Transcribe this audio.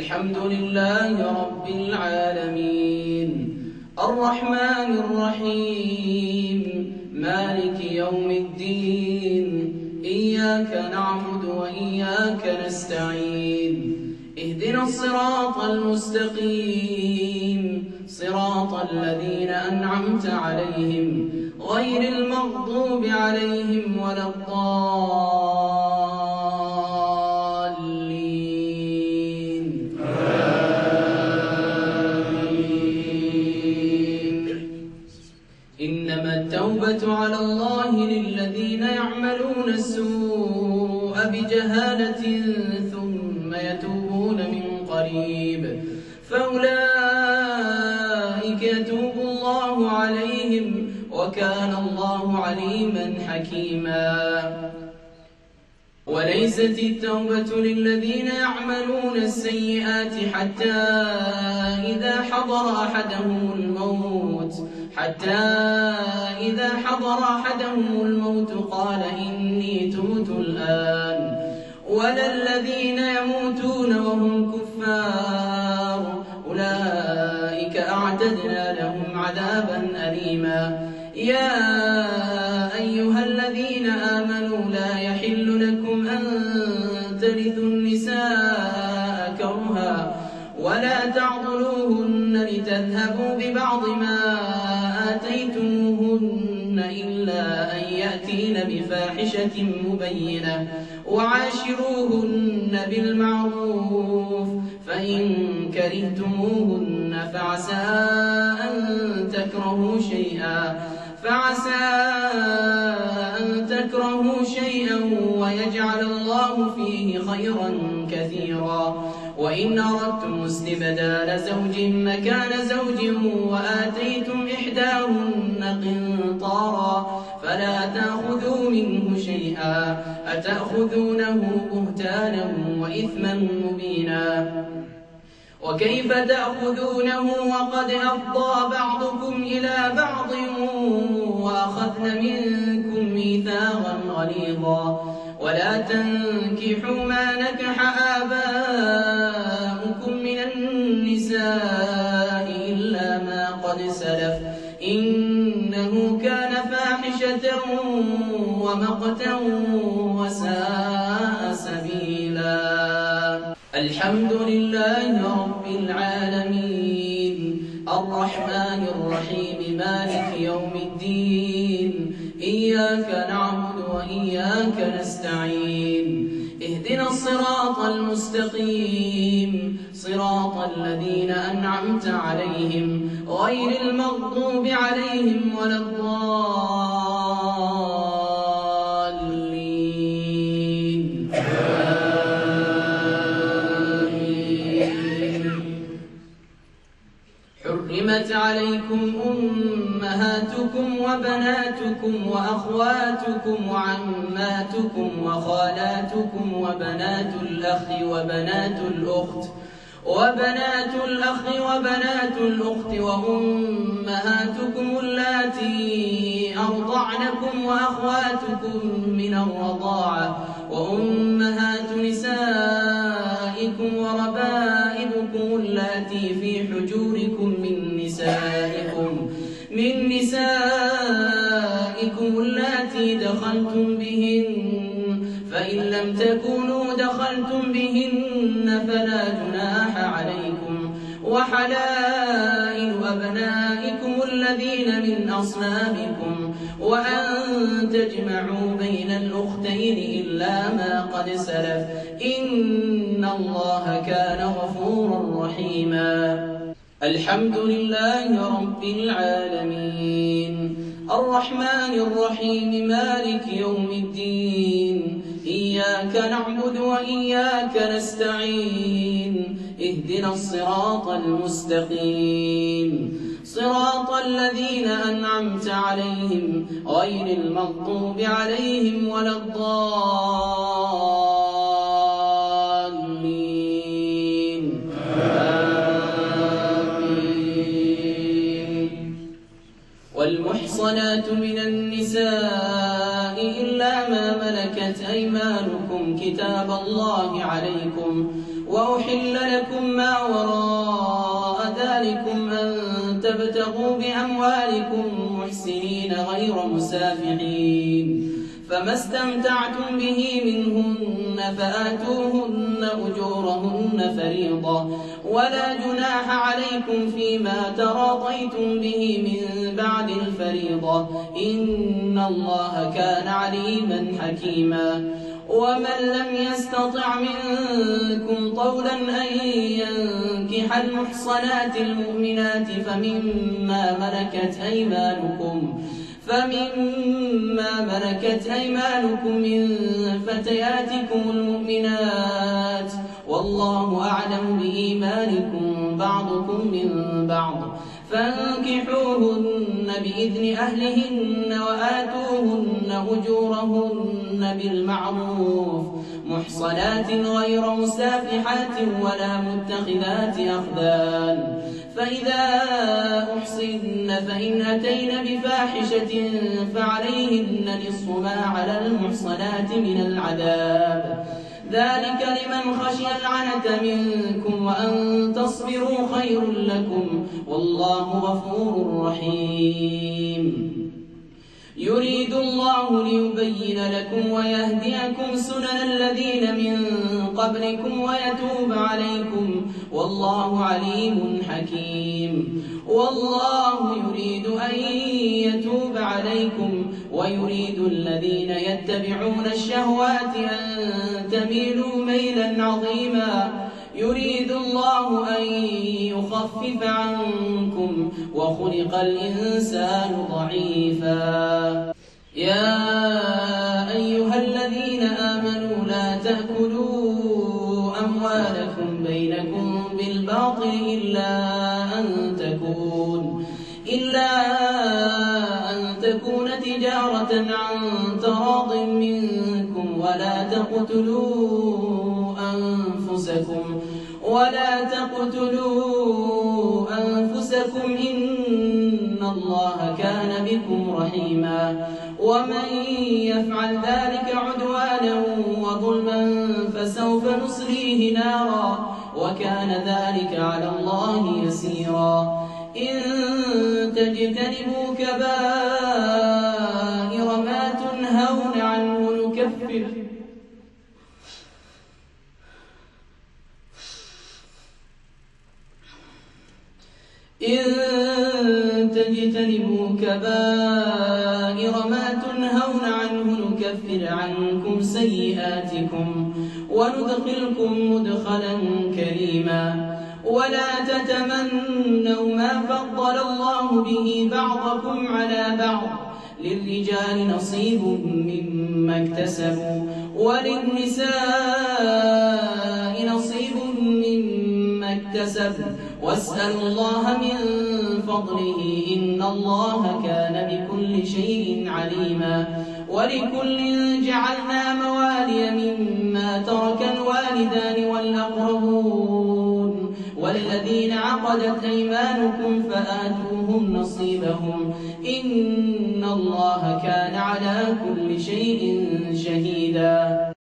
الحمد لله رب العالمين الرحمن الرحيم مالك يوم الدين إياك نعبد وإياك نستعين اهدنا الصراط المستقيم صراط الذين أنعمت عليهم غير المغضوب عليهم ولا الضالين آمين. إنما التوبة على الله للذين يعملون السوء بجهالة ثم يتوبون من قريب فأولئك يتوب الله عليهم وكان الله عليما حكيما. وليست التوبة للذين يعملون السيئات حتى إذا حضر أحدهم الموت قال إني تبت الآن ولا الذين يموتون وهم كفار أولئك أعتدنا لهم عذابا أليما. يا أيها الذين آمنوا لا يحل لكم أن ترثوا النساء كرها ولا تعضلوهن لتذهبوا ببعض ما آتيتموهن إلا أن يأتين بفاحشة مبينة وعاشروهن بالمعروف فإن كرهتموهن فعسى أن تكرهوا شيئا ويجعل الله فيه خيرا كثيرا. وإن أردتم استبدال زوج مكان زوج وآتيتم إحداهن قنطارا فلا تأخذوا منه شيئا أتأخذونه بهتانا وإثما مبينا. وكيف تأخذونه وقد أفضى بعضكم إلى بعض وأخذن منكم ميثاقا غليظا. ولا تنكحوا ما نكح آباؤكم من النساء إلا ما قد سلف إنه كان فاحشة ومقتا وساء سبيلا. الحمد لله رب العالمين الرحمن الرحيم مالك يوم الدين إياك نعبد وإياك نستعين اهدنا الصراط المستقيم صراط الذين أنعمت عليهم غير المغضوب عليهم ولا الضالين حرمت عليكم أمهاتكم وبناتكم وأخواتكم وعماتكم وخالاتكم وبنات الأخ وبنات الأخت وأمهاتكم اللاتي أرضعنكم وأخواتكم من الرضاعة وأمهات نسائكم وربائبكم اللاتي في حجوركم من نسائكم اللاتي دخلتم بهن فإن لم تكونوا دخلتم بهن فلا جناح عليكم وحلائل أبنائكم الذين من أصلابكم وأن تجمعوا بين الأختين إلا ما قد سلف إن الله كان غفورا رحيما. الحمد لله رب العالمين الرحمن الرحيم مالك يوم الدين إياك نعبد وإياك نستعين اهدنا الصراط المستقيم صراط الذين أنعمت عليهم غير المغضوب عليهم ولا الضالين آمين. والمحصنات من النساء إلا ما ملكت أيمانكم كتاب الله عليكم وأحل أحل لكم ما وراء ذلكم أن تبتغوا بأموالكم محسنين غير مسافحين فما استمتعتم به منهن فآتوهن أجورهن فريضة ولا جناح عليكم فيما تراضيتم به من بعد الفريضة إن الله كان عليما حكيما ومن لم يستطع منكم طولا أن ينكح المحصنات المؤمنات فمما ملكت أيمانكم من فتياتكم المؤمنات والله أعلم بإيمانكم بعضكم من بعض فانكحوهن بإذن أهلهن وآتوهن أجورهن بالمعروف محصنات غير مسافحات ولا متخذات أخدان فإذا أحصن فإن أتين بفاحشة فعليهن نصف ما على المحصنات من العذاب ذلك لمن خشي العنة منكم وأن تصبروا خير لكم والله غفور رحيم يريد الله ليبين لكم ويهديكم سنن الذين من قبلكم ويتوب عليكم والله عليم حكيم والله يريد أن يتوب عليكم ويريد الذين يتبعون الشهوات أن تميلوا ميلا عظيما يريد الله أن يخفف عنكم وخلق الإنسان ضعيفا يا أيها الذين آمنوا لا تأكلوا أموالكم بينكم بالباطل إلا أن تكون تجارة عن تراض منكم ولا تقتلوا أنفسكم إن الله كان بكم رحيما ومن يفعل ذلك عدوانا وظلما فسوف نصليه نارا وكان ذلك على الله يسيرا إن تجتنبوا كبائر ما تنهون عنه نكفر عنكم سيئاتكم وندخلكم مدخلا كريما ولا تتمنوا ما فضل الله به بعضكم على بعض للرجال نصيب مما اكتسبوا وللنساء نصيب مما اكتسبوا واسألوا الله من فضله إن الله كان بكل شيء عليما ولكل جعلنا موالي مما ترك الوالدان والأقربون والذين عقدت أيمانكم فآتوهم نصيبهم إن الله كان على كل شيء شهيدا